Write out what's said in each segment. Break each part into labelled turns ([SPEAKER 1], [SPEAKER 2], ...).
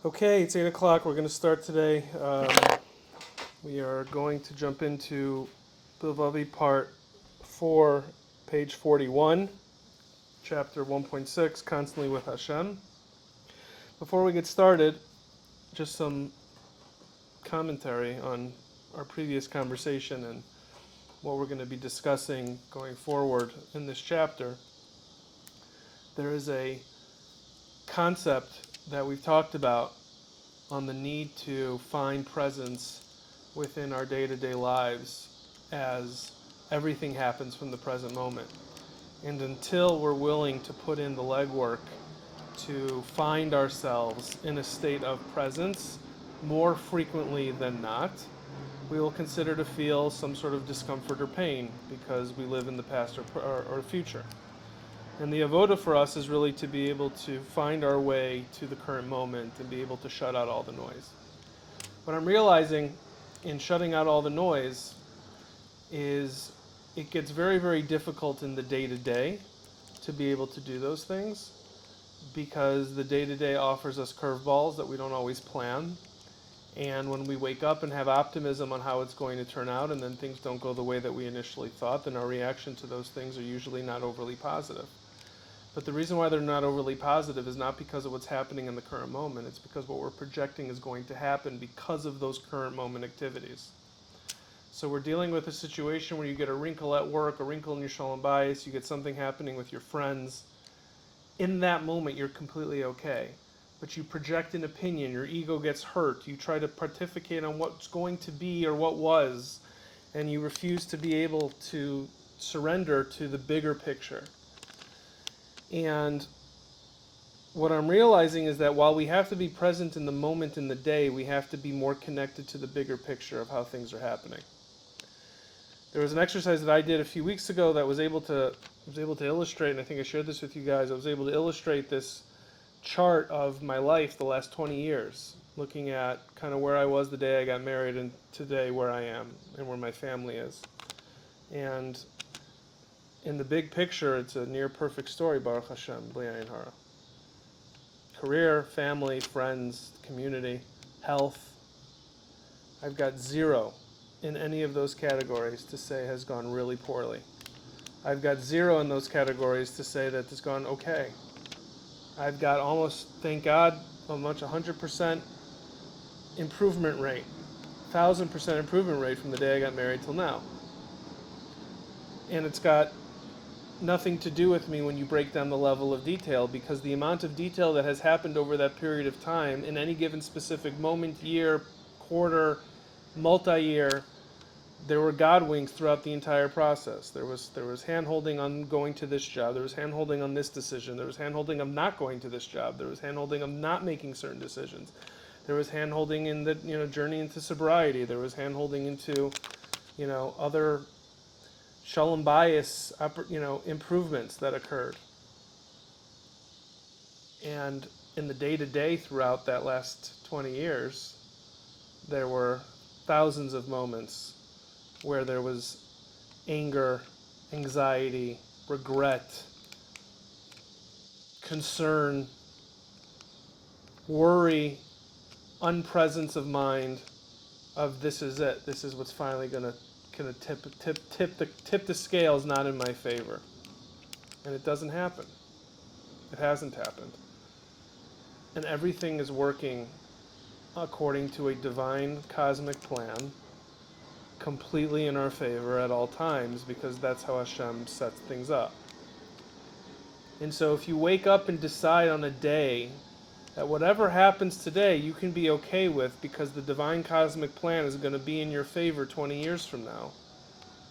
[SPEAKER 1] Okay, it's 8 o'clock. We're going to start today. We are going to jump into Bilvavi part 4, page 41, chapter 1.6, Constantly with Hashem. Before we get started, just some commentary on our previous conversation and what we're going to be discussing going forward in this chapter. There is a concept that we've talked about on the need to find presence within our day-to-day lives as everything happens from the present moment. And until we're willing to put in the legwork to find ourselves in a state of presence more frequently than not, we will consider to feel some sort of discomfort or pain because we live in the past or future. And the avoda for us is really to be able to find our way to the current moment and be able to shut out all the noise. What I'm realizing in shutting out all the noise is it gets very, very difficult in the day-to-day to be able to do those things because the day-to-day offers us curveballs that we don't always plan. And when we wake up and have optimism on how it's going to turn out and then things don't go the way that we initially thought, then our reaction to those things are usually not overly positive. But the reason why they're not overly positive is not because of what's happening in the current moment. It's because what we're projecting is going to happen because of those current moment activities. So we're dealing with a situation where you get a wrinkle at work, a wrinkle in your shalom bayis, you get something happening with your friends. In that moment, you're completely okay. But you project an opinion, your ego gets hurt, you try to pontificate on what's going to be or what was, and you refuse to be able to surrender to the bigger picture. And what I'm realizing is that while we have to be present in the moment in the day, we have to be more connected to the bigger picture of how things are happening. There was an exercise that I did a few weeks ago that was able to illustrate, and I think I shared this with you guys. I was able to illustrate this chart of my life the last 20 years, looking at kind of where I was the day I got married and today where I am and where my family is. And in the big picture, it's a near perfect story, Baruch Hashem, bli ayin hara. Career, family, friends, community, health. I've got 0 in any of those categories to say has gone really poorly. I've got 0 in those categories to say that it's gone okay. I've got almost, thank God, a much 100% improvement rate, 1,000% improvement rate from the day I got married till now. And it's got nothing to do with me when you break down the level of detail, because the amount of detail that has happened over that period of time in any given specific moment, year, quarter, multi-year, there were God winks throughout the entire process. There was hand-holding on going to this job. There was hand-holding on this decision. There was hand-holding of not going to this job. There was hand-holding of not making certain decisions. There was hand-holding in the journey into sobriety. There was hand-holding into other shalom bayis improvements that occurred. And in the day-to-day throughout that last 20 years, there were thousands of moments where there was anger, anxiety, regret, concern, worry, unpresence of mind of this is it. This is what's finally going to tip the scales not in my favor. And it doesn't happen. It hasn't happened. And everything is working according to a divine cosmic plan, completely in our favor at all times, because that's how Hashem sets things up. And so if you wake up and decide on a day that whatever happens today you can be okay with because the divine cosmic plan is going to be in your favor 20 years from now,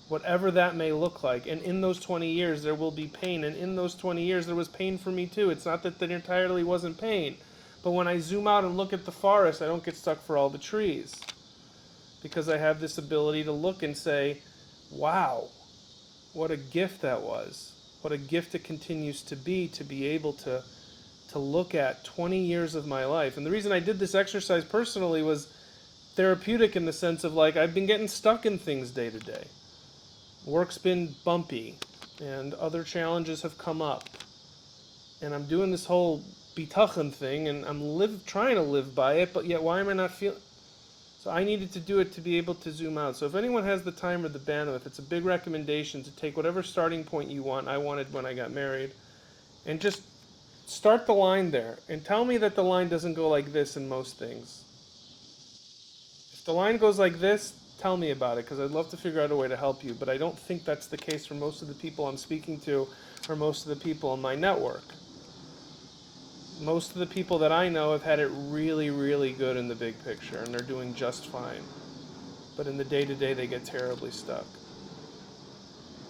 [SPEAKER 1] whatever that may look like, and in those 20 years there will be pain, and in those 20 years there was pain for me too. It's not that there entirely wasn't pain, but when I zoom out and look at the forest, I don't get stuck for all the trees, because I have this ability to look and say, wow, what a gift that was. What a gift it continues to be able to look at 20 years of my life. And the reason I did this exercise personally was therapeutic in the sense of I've been getting stuck in things day to day. Work's been bumpy and other challenges have come up. And I'm doing this whole Bitachon thing, and I'm trying to live by it, but yet why am I not feeling? So I needed to do it to be able to zoom out. So if anyone has the time or the bandwidth, it's a big recommendation to take whatever starting point you want. I wanted when I got married, and just start the line there, and tell me that the line doesn't go like this in most things. If the line goes like this, tell me about it, because I'd love to figure out a way to help you. But I don't think that's the case for most of the people I'm speaking to, or most of the people in my network. Most of the people that I know have had it really, really good in the big picture, and they're doing just fine. But in the day-to-day, they get terribly stuck.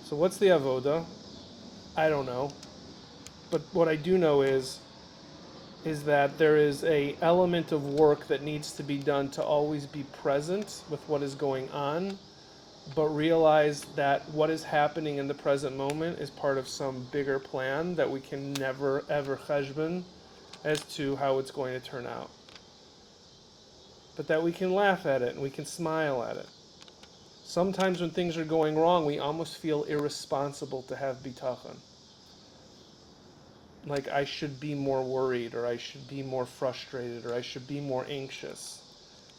[SPEAKER 1] So what's the avoda? I don't know. But what I do know is that there is a element of work that needs to be done to always be present with what is going on, but realize that what is happening in the present moment is part of some bigger plan that we can never ever cheshbon as to how it's going to turn out. But that we can laugh at it and we can smile at it. Sometimes when things are going wrong, we almost feel irresponsible to have bitachon. Like I should be more worried, or I should be more frustrated, or I should be more anxious.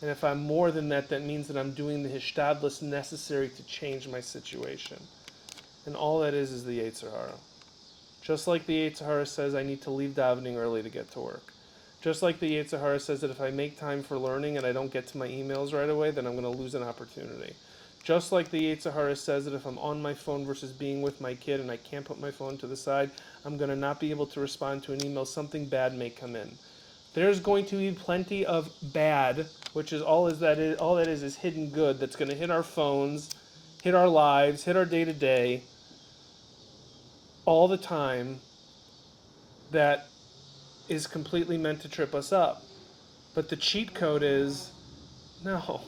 [SPEAKER 1] And if I'm more than that, that means that I'm doing the hishtadlus necessary to change my situation. And all that is the Yetzer Hara. Just like the Yetzer Hara says I need to leave davening early to get to work. Just like the Yetzer Hara says that if I make time for learning and I don't get to my emails right away, then I'm going to lose an opportunity. Just like the Yetzer Hara says that if I'm on my phone versus being with my kid and I can't put my phone to the side, I'm going to not be able to respond to an email, something bad may come in. There's going to be plenty of bad, which is all that is hidden good that's going to hit our phones, hit our lives, hit our day-to-day all the time, that is completely meant to trip us up. But the cheat code is no.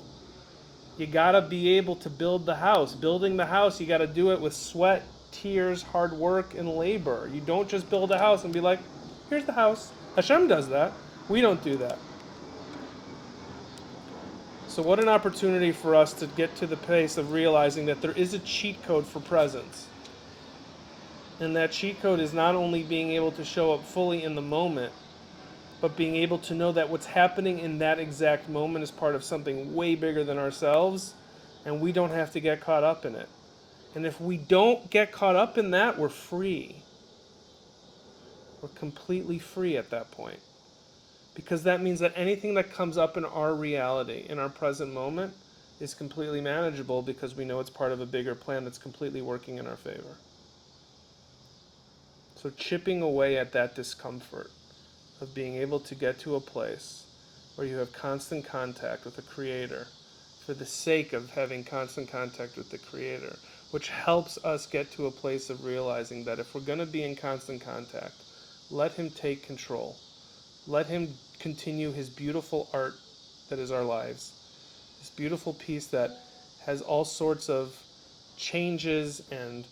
[SPEAKER 1] You gotta be able to build the house. Building the house, you gotta do it with sweat, tears, hard work, and labor. You don't just build a house and be like, here's the house. Hashem does that. We don't do that. So what an opportunity for us to get to the place of realizing that there is a cheat code for presence. And that cheat code is not only being able to show up fully in the moment, but being able to know that what's happening in that exact moment is part of something way bigger than ourselves, and we don't have to get caught up in it. And if we don't get caught up in that, we're free. We're completely free at that point. Because that means that anything that comes up in our reality, in our present moment, is completely manageable because we know it's part of a bigger plan that's completely working in our favor. So chipping away at that discomfort of being able to get to a place where you have constant contact with the Creator for the sake of having constant contact with the Creator, which helps us get to a place of realizing that if we're going to be in constant contact, let Him take control. Let Him continue His beautiful art that is our lives. This beautiful piece that has all sorts of changes and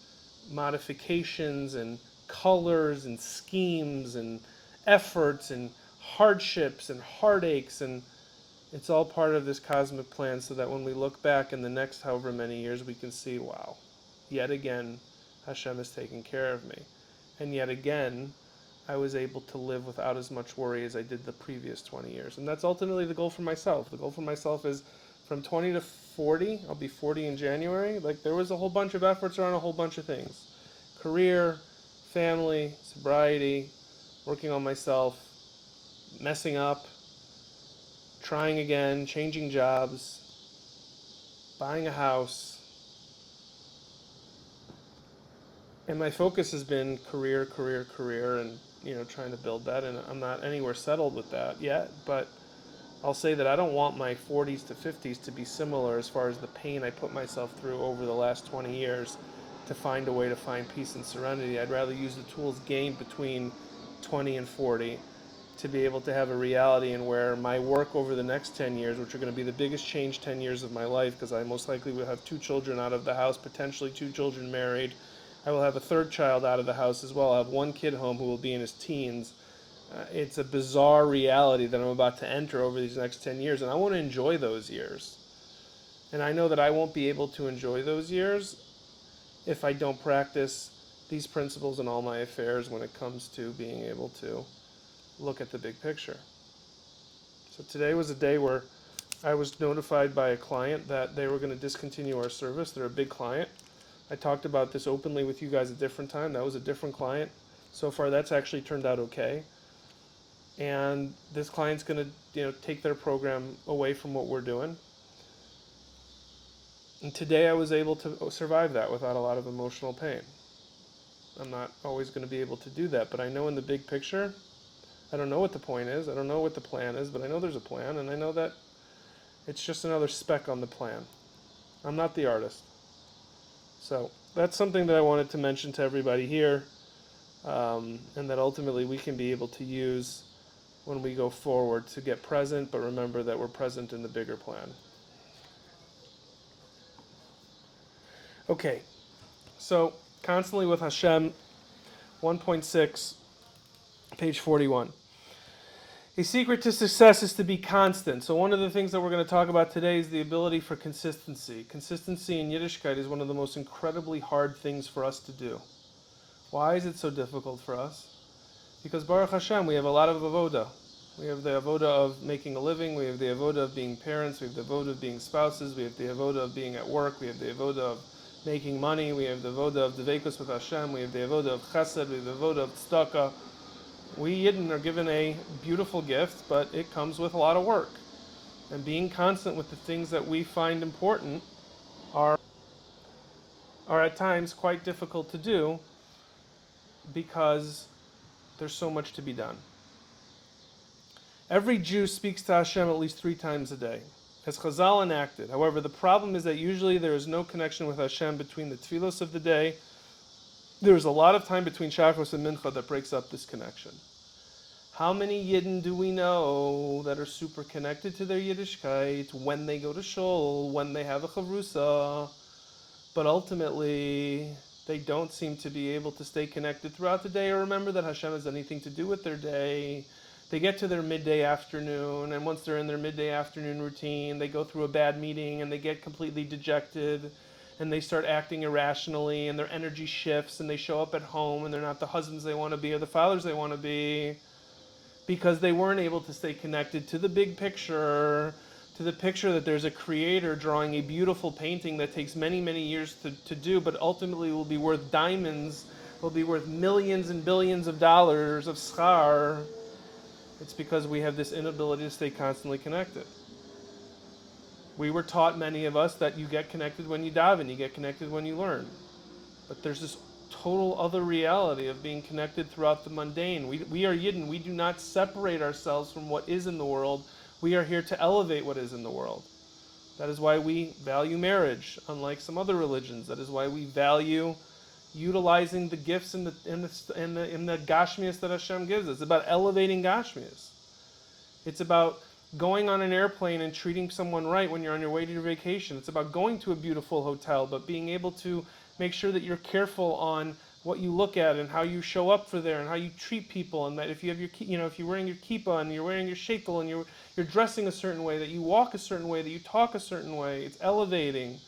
[SPEAKER 1] modifications and colors and schemes and efforts and hardships and heartaches, and it's all part of this cosmic plan so that when we look back in the next however many years, we can see, wow, yet again, Hashem is taking care of me. And yet again, I was able to live without as much worry as I did the previous 20 years. And that's ultimately the goal for myself. The goal for myself is from 20 to 40, I'll be 40 in January. Like, there was a whole bunch of efforts around a whole bunch of things. Career, family, sobriety, working on myself, messing up, trying again, changing jobs, buying a house. And my focus has been career, career, career, and trying to build that. And I'm not anywhere settled with that yet, but I'll say that I don't want my 40s to 50s to be similar as far as the pain I put myself through over the last 20 years to find a way to find peace and serenity. I'd rather use the tools gained between 20 and 40 to be able to have a reality in where my work over the next 10 years, which are going to be the biggest change 10 years of my life, because I most likely will have 2 children out of the house, potentially 2 children married. I will have a 3rd child out of the house as well. I'll have 1 kid home who will be in his teens. It's a bizarre reality that I'm about to enter over these next 10 years, and I want to enjoy those years. And I know that I won't be able to enjoy those years if I don't practice these principles in all my affairs when it comes to being able to look at the big picture. So today was a day where I was notified by a client that they were going to discontinue our service. They're a big client. I talked about this openly with you guys a different time. That was a different client. So far, that's actually turned out okay. And this client's going to, take their program away from what we're doing. And today, I was able to survive that without a lot of emotional pain. I'm not always going to be able to do that, but I know in the big picture, I don't know what the point is. I don't know what the plan is, but I know there's a plan, and I know that it's just another speck on the plan. I'm not the artist. So that's something that I wanted to mention to everybody here, and that ultimately we can be able to use when we go forward to get present, but remember that we're present in the bigger plan. Okay, so constantly with Hashem, 1.6, page 41. A secret to success is to be constant. So one of the things that we're going to talk about today is the ability for consistency. Consistency in Yiddishkeit is one of the most incredibly hard things for us to do. Why is it so difficult for us? Because Baruch Hashem, we have a lot of avoda. We have the avoda of making a living, we have the avoda of being parents, we have the avoda of being spouses, we have the avoda of being at work, we have the avoda of making money, we have the avoda of devekus with Hashem, we have the avoda of chesed, we have the avoda of tzedakah. We Yidden are given a beautiful gift, but it comes with a lot of work. And being constant with the things that we find important are at times quite difficult to do because there's so much to be done. Every Jew speaks to Hashem at least 3 times a day, as Chazal enacted. However, the problem is that usually there is no connection with Hashem between the tefillos of the day. There is a lot of time between Shachos and Mincha that breaks up this connection. How many Yidden do we know that are super connected to their Yiddishkeit when they go to shul, when they have a chavrusa, but ultimately they don't seem to be able to stay connected throughout the day or remember that Hashem has anything to do with their day. They get to their midday afternoon, and once they're in their midday afternoon routine, they go through a bad meeting and they get completely dejected and they start acting irrationally and their energy shifts and they show up at home and they're not the husbands they want to be or the fathers they want to be, because they weren't able to stay connected to the big picture, to the picture that there's a creator drawing a beautiful painting that takes many, many years to do, but ultimately will be worth diamonds, will be worth millions and billions of dollars of schar. It's because we have this inability to stay constantly connected. We were taught, many of us, that you get connected when you daven, you get connected when you learn. But there's this total other reality of being connected throughout the mundane. We are Yidden. We do not separate ourselves from what is in the world. We are here to elevate what is in the world. That is why we value marriage, unlike some other religions. That is why we value utilizing the gifts in the Gashmias that Hashem gives us. It's about elevating Gashmias. It's about going on an airplane and treating someone right when you're on your way to your vacation. It's about going to a beautiful hotel, but being able to make sure that you're careful on what you look at and how you show up for there and how you treat people, and that if you have if you're wearing your kippah and you're wearing your shekel and you're dressing a certain way, that you walk a certain way, that you talk a certain way. It's elevating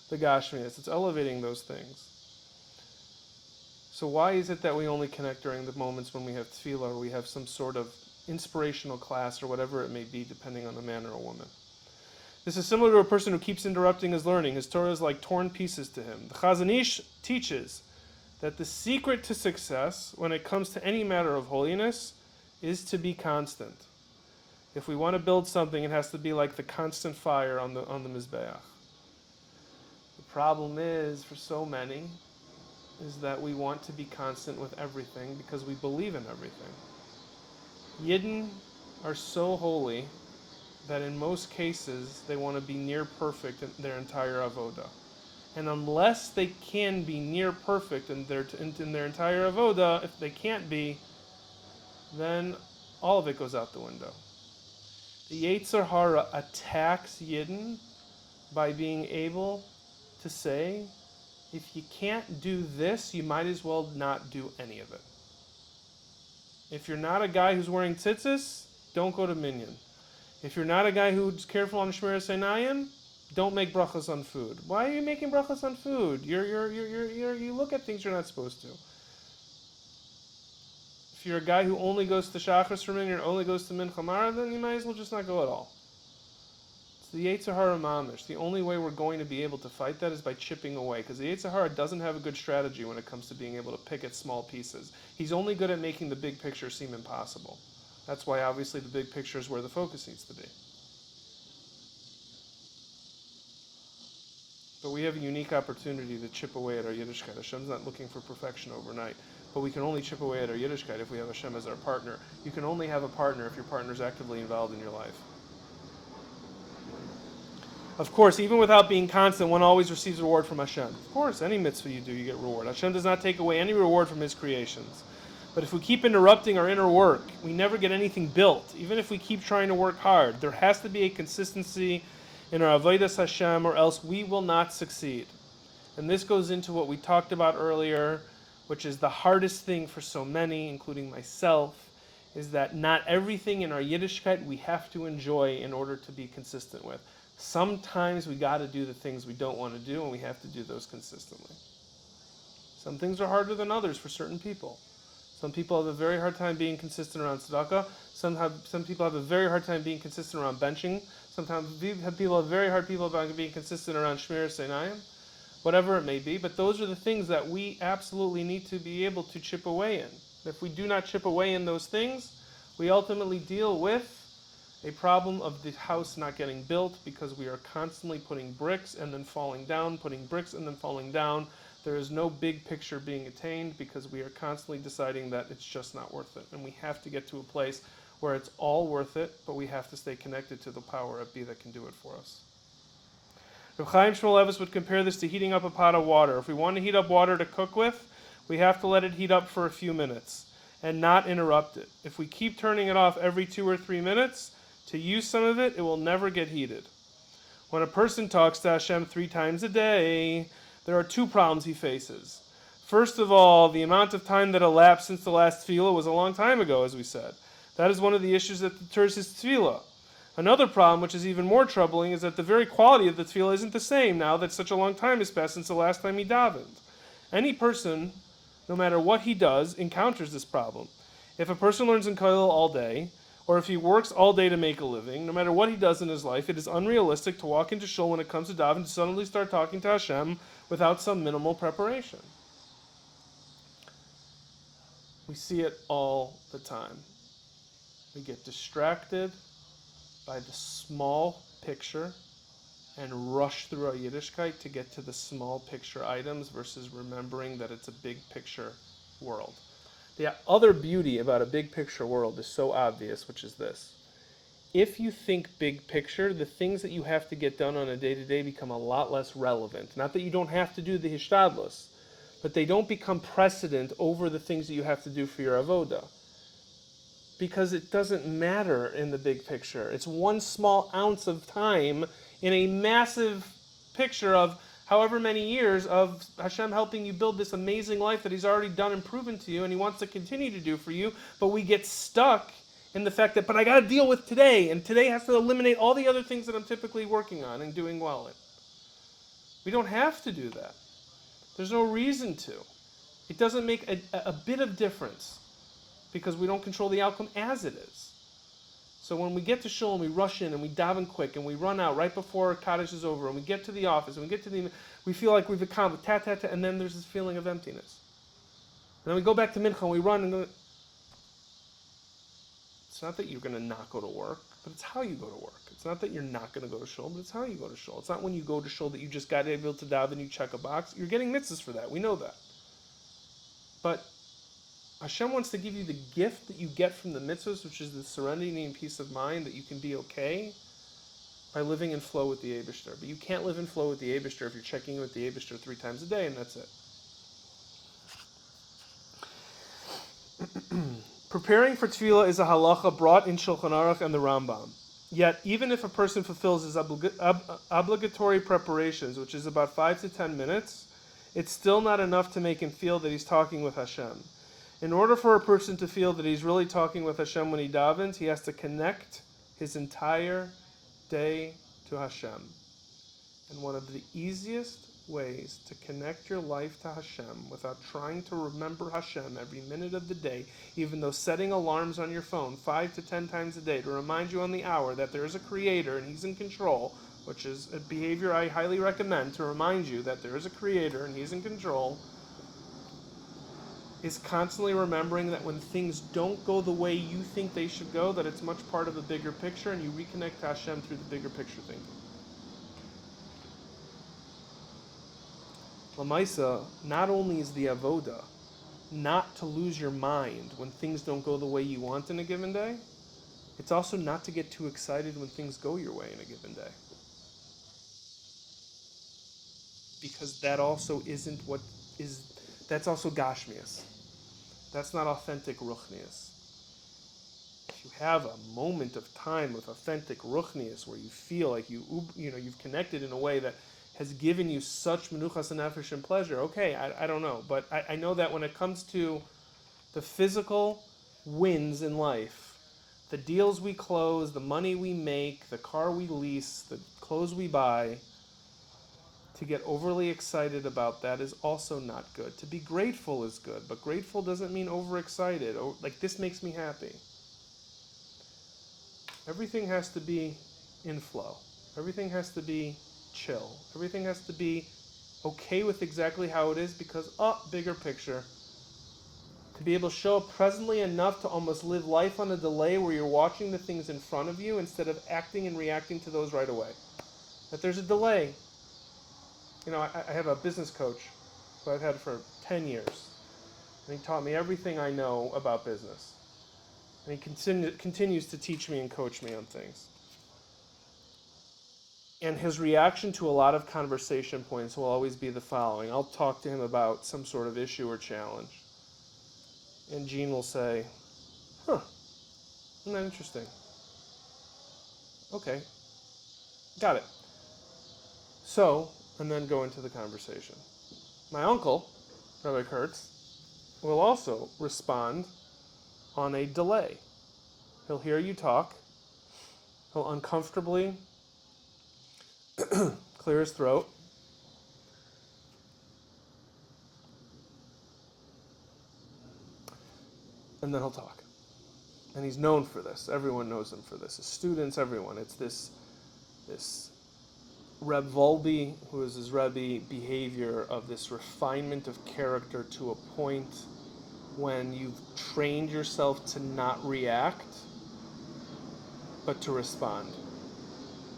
[SPEAKER 1] the Gashmias. It's elevating those things. So why is it that we only connect during the moments when we have tefillah or we have some sort of inspirational class or whatever it may be, depending on the man or a woman? This is similar to a person who keeps interrupting his learning. His Torah is like torn pieces to him. The Chazon Ish teaches that the secret to success when it comes to any matter of holiness is to be constant. If we want to build something, it has to be like the constant fire on the Mizbeach. The problem is, for so many, is that we want to be constant with everything because we believe in everything. Yidden are so holy that in most cases they want to be near perfect in their entire avoda. And unless they can be near perfect in their entire avoda, if they can't be, then all of it goes out the window. The Yetzer Hara attacks Yidden by being able to say, if you can't do this, you might as well not do any of it. If you're not a guy who's wearing tzitzis, don't go to minyan. If you're not a guy who's careful on Shmiras Einayim, don't make brachas on food. Why are you making brachas on food? You look at things you're not supposed to. If If you're a guy who only goes to Shachris for minyan or only goes to Mincha Mara, then you might as well just not go at all. It's the Yetzer Hara mamish. The only way we're going to be able to fight that is by chipping away, because the Yetzer Hara doesn't have a good strategy when it comes to being able to pick at small pieces. He's only good at making the big picture seem impossible. That's why obviously the big picture is where the focus needs to be. But we have a unique opportunity to chip away at our Yiddishkeit. Hashem's not looking for perfection overnight. But we can only chip away at our Yiddishkeit if we have Hashem as our partner. You can only have a partner if your partner is actively involved in your life. Of course, even without being constant, one always receives reward from Hashem. Of course, any mitzvah you do, you get reward. Hashem does not take away any reward from His creations. But if we keep interrupting our inner work, we never get anything built. Even if we keep trying to work hard, there has to be a consistency in our avodas Hashem, or else we will not succeed. And this goes into what we talked about earlier, which is the hardest thing for so many, including myself, is that not everything in our Yiddishkeit we have to enjoy in order to be consistent with. Sometimes we got to do the things we don't want to do, and we have to do those consistently. Some things are harder than others for certain people. Some people have a very hard time being consistent around tzedakah. Some people have a very hard time being consistent around benching. Sometimes people have very hard people about being consistent around shmir seinayim, whatever it may be. But those are the things that we absolutely need to be able to chip away in. If we do not chip away in those things, we ultimately deal with a problem of the house not getting built because we are constantly putting bricks and then falling down, putting bricks and then falling down. There is no big picture being attained because we are constantly deciding that it's just not worth it. And we have to get to a place where it's all worth it, but we have to stay connected to the power of B that can do it for us. Reb Chaim Shmulevitz would compare this to heating up a pot of water. If we want to heat up water to cook with, we have to let it heat up for a few minutes and not interrupt it. If we keep turning it off every 2 or 3 minutes to use some of it, it will never get heated. When a person talks to Hashem 3 times a day, there are 2 problems he faces. First of all, the amount of time that elapsed since the last tefillah was a long time ago, as we said. That is one of the issues that deters his tefillah. Another problem, which is even more troubling, is that the very quality of the tefillah isn't the same now that such a long time has passed since the last time he davened. Any person, no matter what he does, encounters this problem. If a person learns in kollel all day, or if he works all day to make a living, no matter what he does in his life, it is unrealistic to walk into shul when it comes to daven to suddenly start talking to Hashem without some minimal preparation. We see it all the time. We get distracted by the small picture and rush through our Yiddishkeit to get to the small picture items versus remembering that it's a big picture world. The other beauty about a big picture world is so obvious, which is this. If you think big picture, the things that you have to get done on a day-to-day become a lot less relevant. Not that you don't have to do the hishtadlus, but they don't become precedent over the things that you have to do for your avoda. Because it doesn't matter in the big picture. It's one small ounce of time in a massive picture of however many years of Hashem helping you build this amazing life that He's already done and proven to you and He wants to continue to do for you. But we get stuck in the fact that, but I got to deal with today, and today has to eliminate all the other things that I'm typically working on and doing well in. We don't have to do that. There's no reason to. It doesn't make a bit of difference because we don't control the outcome as it is. So when we get to shul and we rush in and we daven quick and we run out right before Kaddish is over and we get to the office and we feel like we've accomplished, and then there's this feeling of emptiness. And then we go back to Mincha and we run and go. It's not that you're going to not go to work, but it's how you go to work. It's not that you're not going to go to shul, but it's how you go to shul. It's not when you go to shul that you just got able to daven and you check a box. You're getting mitzvahs for that. We know that. But Hashem wants to give you the gift that you get from the mitzvahs, which is the serenity and peace of mind that you can be okay by living in flow with the Eibishter. But you can't live in flow with the Eibishter if you're checking in with the Eibishter 3 times a day, and that's it. Preparing for tefillah is a halacha brought in Shulchan Aruch and the Rambam. Yet, even if a person fulfills his obligatory preparations, which is about 5 to 10 minutes, it's still not enough to make him feel that he's talking with Hashem. In order for a person to feel that he's really talking with Hashem when he davens, he has to connect his entire day to Hashem. And one of the easiest ways to connect your life to Hashem without trying to remember Hashem every minute of the day, even though setting alarms on your phone 5 to 10 times a day to remind you on the hour that there is a creator and he's in control, which is a behavior I highly recommend to remind you that there is a creator and he's in control, is constantly remembering that when things don't go the way you think they should go, that it's much part of a bigger picture and you reconnect to Hashem through the bigger picture thinking. Lamaisa, not only is the avoda not to lose your mind when things don't go the way you want in a given day, it's also not to get too excited when things go your way in a given day. Because that also isn't what is, that's also gashmias. That's not authentic ruchnias. If you have a moment of time with authentic ruchnias where you feel like you've connected in a way that has given you such menuchas and nefesh and pleasure, okay, I don't know. But I know that when it comes to the physical wins in life, the deals we close, the money we make, the car we lease, the clothes we buy, to get overly excited about that is also not good. To be grateful is good, but grateful doesn't mean overexcited. Like, this makes me happy. Everything has to be in flow. Everything has to be chill. Everything has to be okay with exactly how it is because, bigger picture. To be able to show up presently enough to almost live life on a delay where you're watching the things in front of you instead of acting and reacting to those right away. That there's a delay. I have a business coach who I've had for 10 years. And he taught me everything I know about business. And he continues to teach me and coach me on things. And his reaction to a lot of conversation points will always be the following. I'll talk to him about some sort of issue or challenge. And Gene will say, isn't that interesting? Okay, got it. So, and then go into the conversation. My uncle, Rabbi Kurtz, will also respond on a delay. He'll hear you talk. He'll uncomfortably clear his throat. And then he'll talk. And he's known for this. Everyone knows him for this. His students, everyone. It's this Reb Volby, who is his Rebbe, behavior of this refinement of character to a point when you've trained yourself to not react, but to respond.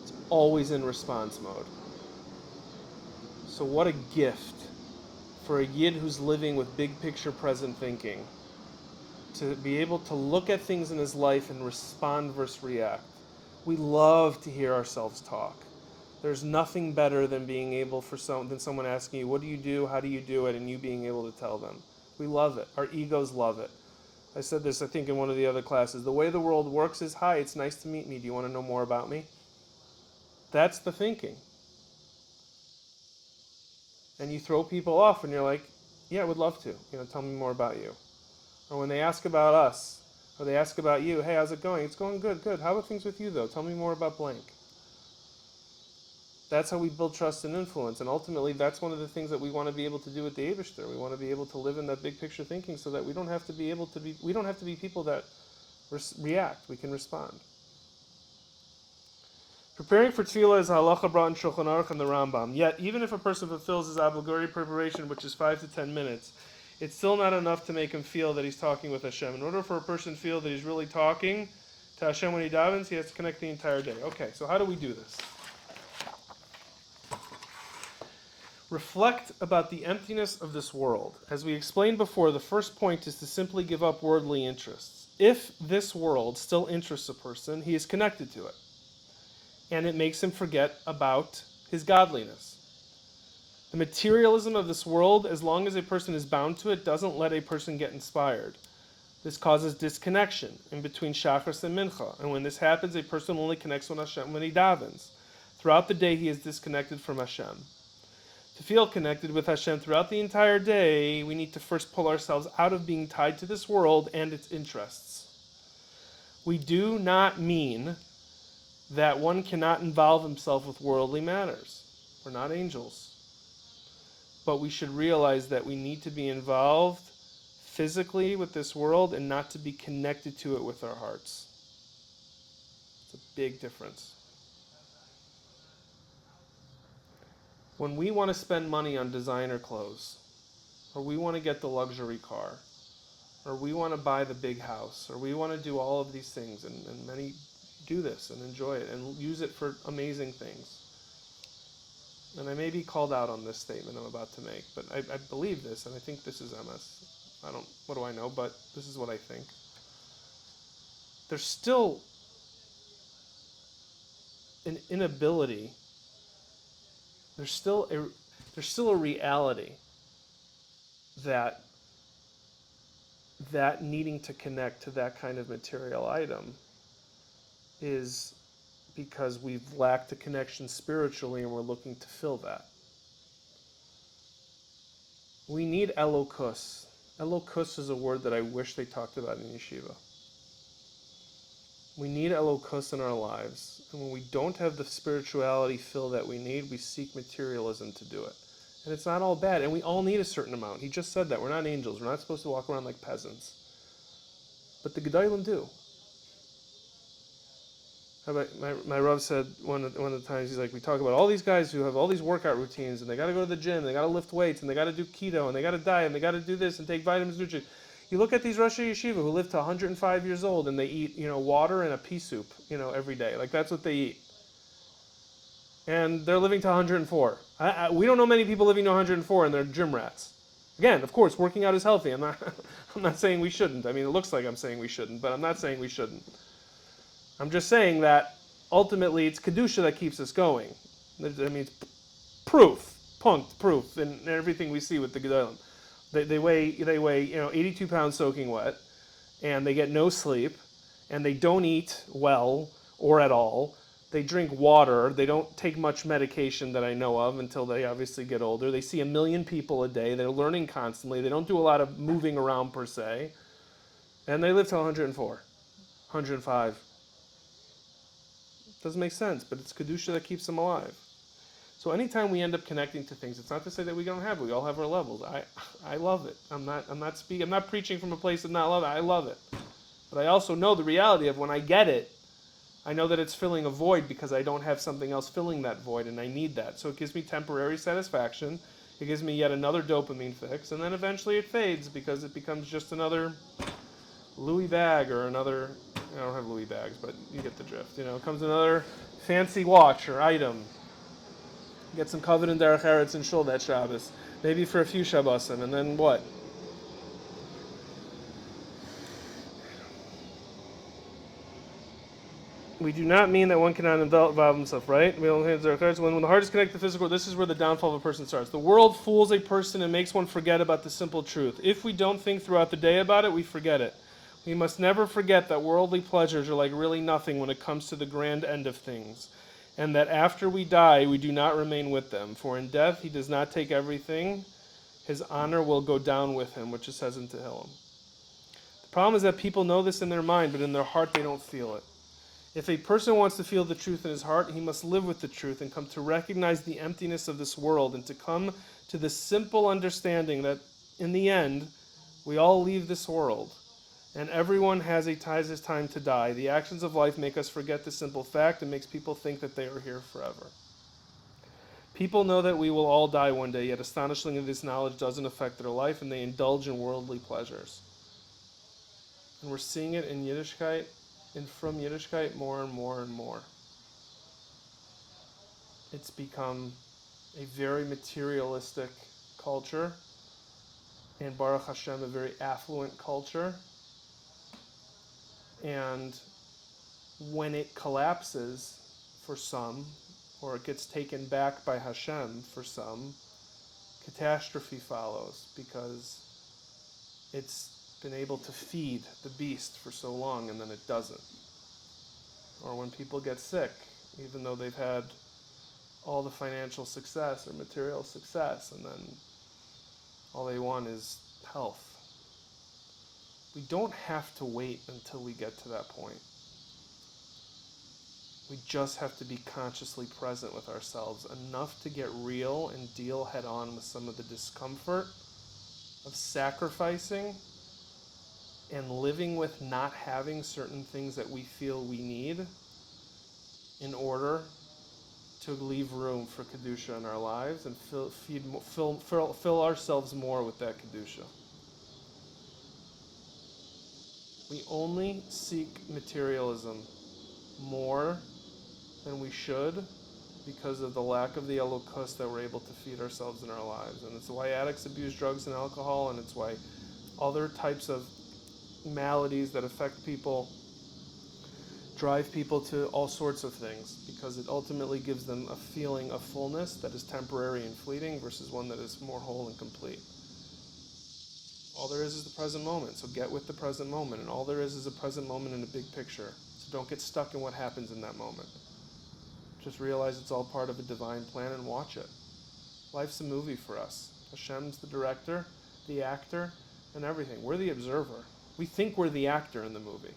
[SPEAKER 1] It's always in response mode. So what a gift for a yid who's living with big picture present thinking to be able to look at things in his life and respond versus react. We love to hear ourselves talk. There's nothing better than being able than someone asking you, what do you do, how do you do it, and you being able to tell them. We love it. Our egos love it. I said this, I think, in one of the other classes. The way the world works is, hi, it's nice to meet me. Do you want to know more about me? That's the thinking. And you throw people off and you're like, yeah, I would love to. Tell me more about you. Or when they ask about us, or they ask about you, hey, how's it going? It's going good, good. How about things with you, though? Tell me more about blank. That's how we build trust and influence. And ultimately, that's one of the things that we want to be able to do with the Eibishter. We want to be able to live in that big picture thinking so that we don't have to be people that react. We can respond. Preparing for tefillah is halacha brought in Shulchan Aruch and the Rambam. Yet, even if a person fulfills his obligatory preparation, which is 5 to 10 minutes, it's still not enough to make him feel that he's talking with Hashem. In order for a person to feel that he's really talking to Hashem when he davens, he has to connect the entire day. Okay, so how do we do this? Reflect about the emptiness of this world. As we explained before, the first point is to simply give up worldly interests. If this world still interests a person, he is connected to it. And it makes him forget about his godliness. The materialism of this world, as long as a person is bound to it, doesn't let a person get inspired. This causes disconnection in between Shachris and Mincha. And when this happens, a person only connects with Hashem when he davens. Throughout the day, he is disconnected from Hashem. To feel connected with Hashem throughout the entire day, we need to first pull ourselves out of being tied to this world and its interests. We do not mean that one cannot involve himself with worldly matters. We're not angels. but we should realize that we need to be involved physically with this world and not to be connected to it with our hearts. It's a big difference. When we want to spend money on designer clothes, or we want to get the luxury car, or we want to buy the big house, or we want to do all of these things, and many do this and enjoy it and use it for amazing things. And I may be called out on this statement I'm about to make, but I believe this, and I think this is MS. What do I know, but this is what I think. There's still an inability, there's still a reality that needing to connect to that kind of material item is because we've lacked a connection spiritually and we're looking to fill that. We need elokus. Elokus is a word that I wish they talked about in yeshiva. We need elokus in our lives. And when we don't have the spirituality fill that we need, we seek materialism to do it. And it's not all bad. And we all need a certain amount. He just said that. We're not angels. We're not supposed to walk around like peasants. But the Gedolim do. My Rav said one of the times, he's like, we talk about all these guys who have all these workout routines, and they got to go to the gym, and they got to lift weights, and they got to do keto, and they got to diet, and they got to do this, and take vitamins, nutrients. You look at these Rosh Yeshiva who live to 105 years old, and they eat, water and a pea soup, every day. Like, that's what they eat. And they're living to 104. We don't know many people living to 104, and they're gym rats. Again, of course, working out is healthy. I'm not saying we shouldn't. I mean, it looks like I'm saying we shouldn't, but I'm not saying we shouldn't. I'm just saying that ultimately it's Kedusha that keeps us going. I mean, it's proof, punked proof in everything we see with the Gedolim. They weigh 82 pounds soaking wet, and they get no sleep, and they don't eat well or at all. They drink water. They don't take much medication that I know of until they obviously get older. They see 1 million people a day. They're learning constantly. They don't do a lot of moving around per se. And they live till 104, 105. Doesn't make sense, but it's Kedusha that keeps them alive. So anytime we end up connecting to things, it's not to say that we don't have it. We all have our levels. I love it. I'm not preaching from a place of not love it. I love it. But I also know the reality of when I get it, I know that it's filling a void because I don't have something else filling that void, and I need that. So it gives me temporary satisfaction. It gives me yet another dopamine fix, and then eventually it fades because it becomes just another Louis bag or another, I don't have Louis bags, but you get the drift. It comes another fancy watch or item. Get some covet and derech eretz and shul that Shabbos. Maybe for a few Shabbosim, and then what? We do not mean that one cannot involve himself, right? We don't have derech eretz. When the heart is connected to the physical, this is where the downfall of a person starts. The world fools a person and makes one forget about the simple truth. If we don't think throughout the day about it, we forget it. We must never forget that worldly pleasures are like really nothing when it comes to the grand end of things, and that after we die, we do not remain with them. For in death, he does not take everything. His honor will go down with him, which it says in Tehillim. The problem is that people know this in their mind, but in their heart they don't feel it. If a person wants to feel the truth in his heart, he must live with the truth and come to recognize the emptiness of this world and to come to the simple understanding that in the end, we all leave this world. And everyone has his time to die. The actions of life make us forget the simple fact and makes people think that they are here forever. People know that we will all die one day, yet astonishingly this knowledge doesn't affect their life and they indulge in worldly pleasures. And we're seeing it in Yiddishkeit and from Yiddishkeit more and more and more. It's become a very materialistic culture and Baruch Hashem, a very affluent culture. And when it collapses for some, or it gets taken back by Hashem for some, catastrophe follows because it's been able to feed the beast for so long and then it doesn't. Or when people get sick, even though they've had all the financial success or material success, and then all they want is health. We don't have to wait until we get to that point. We just have to be consciously present with ourselves enough to get real and deal head on with some of the discomfort of sacrificing and living with not having certain things that we feel we need in order to leave room for Kedusha in our lives and fill ourselves more with that Kedusha. We only seek materialism more than we should because of the lack of the elokus that we're able to feed ourselves in our lives. And it's why addicts abuse drugs and alcohol, and it's why other types of maladies that affect people drive people to all sorts of things, because it ultimately gives them a feeling of fullness that is temporary and fleeting versus one that is more whole and complete. All there is the present moment, so get with the present moment, and all there is a present moment in a big picture. So don't get stuck in what happens in that moment. Just realize it's all part of a divine plan and watch it. Life's a movie for us. Hashem's the director, the actor, and everything. We're the observer. We think we're the actor in the movie,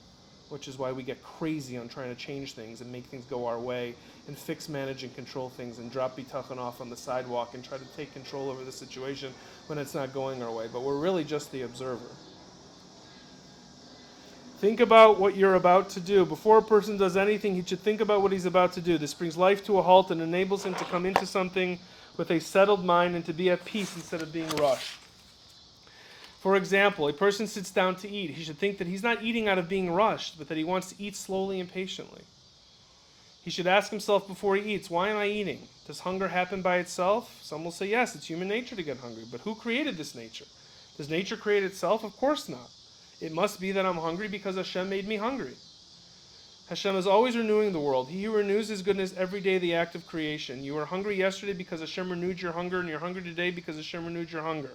[SPEAKER 1] which is why we get crazy on trying to change things and make things go our way and fix, manage, and control things and drop Bitachon off on the sidewalk and try to take control over the situation when it's not going our way. But we're really just the observer. Think about what you're about to do. Before a person does anything, he should think about what he's about to do. This brings life to a halt and enables him to come into something with a settled mind and to be at peace instead of being rushed. For example, a person sits down to eat. He should think that he's not eating out of being rushed, but that he wants to eat slowly and patiently. He should ask himself before he eats, why am I eating? Does hunger happen by itself? Some will say, yes, it's human nature to get hungry. But who created this nature? Does nature create itself? Of course not. It must be that I'm hungry because Hashem made me hungry. Hashem is always renewing the world. He who renews his goodness every day, the act of creation. You were hungry yesterday because Hashem renewed your hunger, and you're hungry today because Hashem renewed your hunger.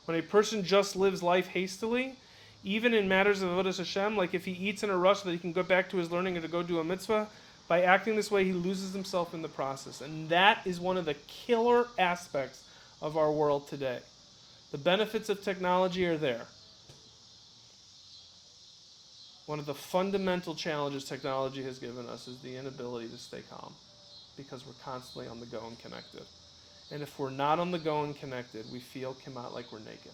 [SPEAKER 1] When a person just lives life hastily, even in matters of Avodas Hashem, like if he eats in a rush so that he can go back to his learning and to go do a mitzvah, by acting this way, he loses himself in the process. And that is one of the killer aspects of our world today. The benefits of technology are there. One of the fundamental challenges technology has given us is the inability to stay calm, because we're constantly on the go and connected. And if we're not on the go and connected, we feel like we're naked.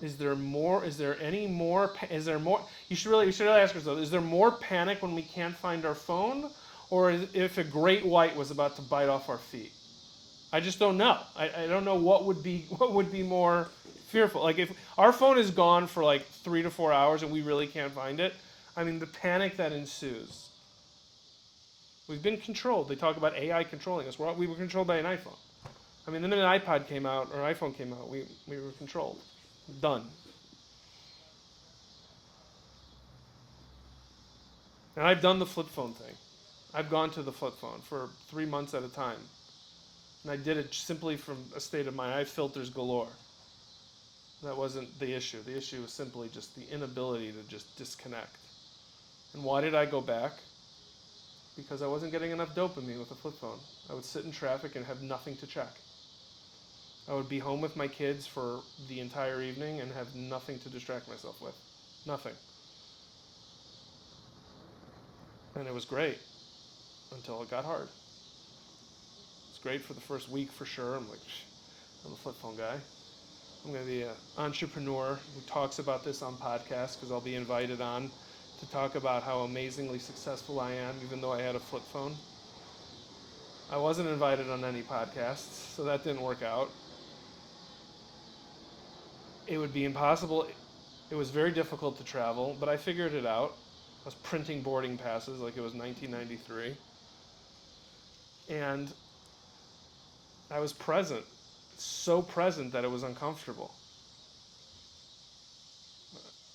[SPEAKER 1] Is there more? Is there any more? Is there more? You should really ask yourself: is there more panic when we can't find our phone, or if a great white was about to bite off our feet? I just don't know. I don't know what would be more fearful. Like if our phone is gone for like 3 to 4 hours and we really can't find it, I mean the panic that ensues. We've been controlled. They talk about AI controlling us. We were controlled by an iPhone. I mean, the minute an iPod came out or an iPhone came out, we were controlled. Done. And I've done the flip phone thing. I've gone to the flip phone for 3 months at a time. And I did it simply from a state of mind. I have filters galore. That wasn't the issue. The issue was simply just the inability to just disconnect. And why did I go back? Because I wasn't getting enough dopamine with a flip phone. I would sit in traffic and have nothing to check. I would be home with my kids for the entire evening and have nothing to distract myself with. Nothing. And it was great until it got hard. It's great for the first week for sure. I'm a flip phone guy. I'm going to be an entrepreneur who talks about this on podcasts, because I'll be invited on to talk about how amazingly successful I am, even though I had a flip phone. I wasn't invited on any podcasts, so that didn't work out. It would be impossible. It was very difficult to travel, but I figured it out. I was printing boarding passes like it was 1993. And I was present. So present that it was uncomfortable.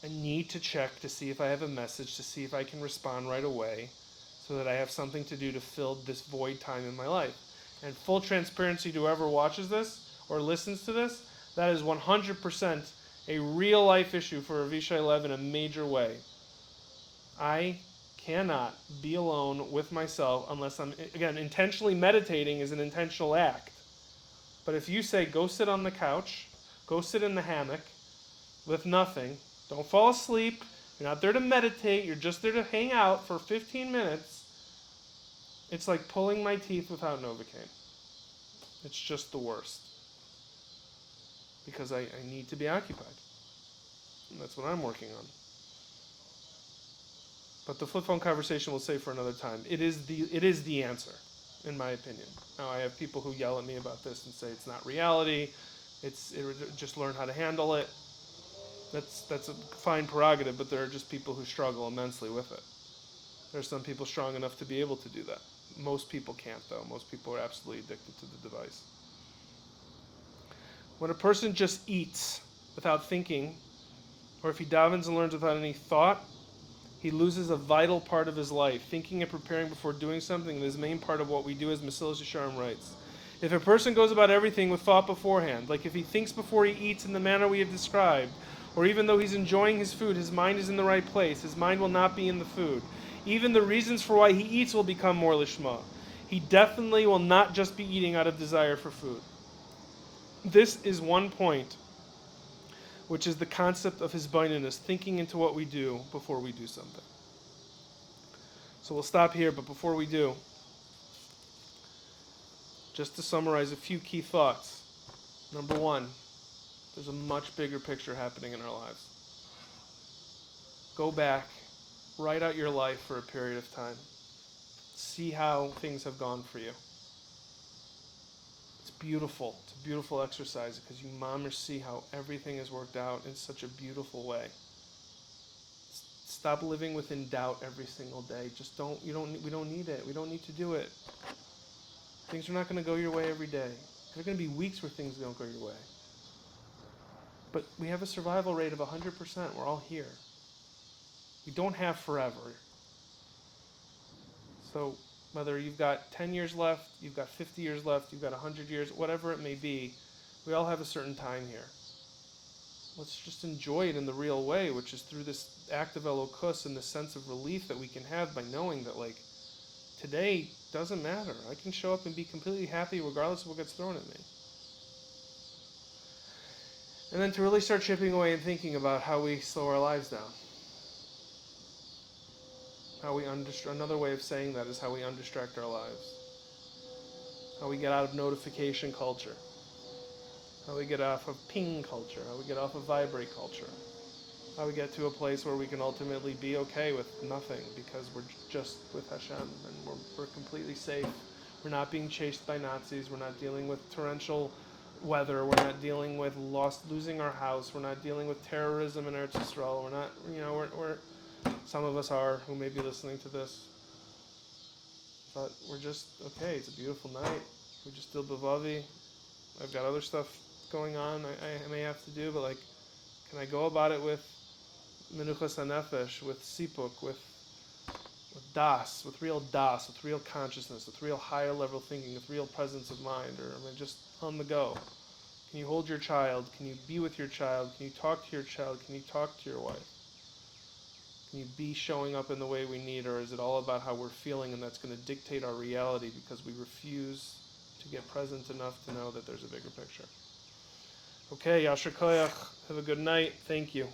[SPEAKER 1] I need to check to see if I have a message, to see if I can respond right away, so that I have something to do to fill this void time in my life. And full transparency to whoever watches this or listens to this, that is 100% a real life issue for Avishai Lev in a major way. I cannot be alone with myself unless I'm, again, intentionally meditating is an intentional act. But if you say, go sit on the couch, go sit in the hammock with nothing, don't fall asleep, You're not there to meditate. You're just there to hang out for 15 minutes. It's like pulling my teeth without Novocaine. It's just the worst. Because I need to be occupied. And that's what I'm working on. But the flip phone conversation we'll save for another time. It is the answer, in my opinion. Now I have people who yell at me about this and say it's not reality. Just learn how to handle it. That's a fine prerogative, but there are just people who struggle immensely with it. There's some people strong enough to be able to do that. Most people can't, though. Most people are absolutely addicted to the device. When a person just eats without thinking, or if he davens and learns without any thought, he loses a vital part of his life. Thinking and preparing before doing something is the main part of what we do, as Mesilas Yesharim writes. If a person goes about everything with thought beforehand, like if he thinks before he eats in the manner we have described, or even though he's enjoying his food, his mind is in the right place, his mind will not be in the food. Even the reasons for why he eats will become more lishma. He definitely will not just be eating out of desire for food. This is one point, which is the concept of hisbaininus, thinking into what we do before we do something. So we'll stop here, but before we do, just to summarize a few key thoughts. Number one, there's a much bigger picture happening in our lives. Go back, write out your life for a period of time. See how things have gone for you. It's beautiful. It's a beautiful exercise because you mamish see how everything has worked out in such a beautiful way. Stop living within doubt every single day. Just we don't need it. We don't need to do it. Things are not going to go your way every day. There are going to be weeks where things don't go your way. But we have a survival rate of 100%. We're all here. We don't have forever. So whether you've got 10 years left, you've got 50 years left, you've got 100 years, whatever it may be, we all have a certain time here. Let's just enjoy it in the real way, which is through this act of elokus and the sense of relief that we can have by knowing that, like, today doesn't matter. I can show up and be completely happy regardless of what gets thrown at me. And then to really start chipping away and thinking about how we slow our lives down. Another way of saying that is how we undistract our lives. How we get out of notification culture. How we get off of ping culture. How we get off of vibrate culture. How we get to a place where we can ultimately be okay with nothing because we're just with Hashem and we're completely safe. We're not being chased by Nazis. We're not dealing with torrential weather. We're not dealing with losing our house. We're not dealing with terrorism in Eretz Yisrael. We're not, we're some of us are who may be listening to this. But we're just, okay, it's a beautiful night. We just did Bilvavi. I've got other stuff going on I may have to do, but can I go about it with menuchas hanefesh, with sipuk, with das, with real consciousness, with real higher level thinking, with real presence of mind, or am I just on the go? Can you hold your child? Can you be with your child? Can you talk to your child? Can you talk to your wife? Can you be showing up in the way we need, or is it all about how we're feeling and that's going to dictate our reality because we refuse to get present enough to know that there's a bigger picture? Okay, Yasher Koyach, have a good night. Thank you.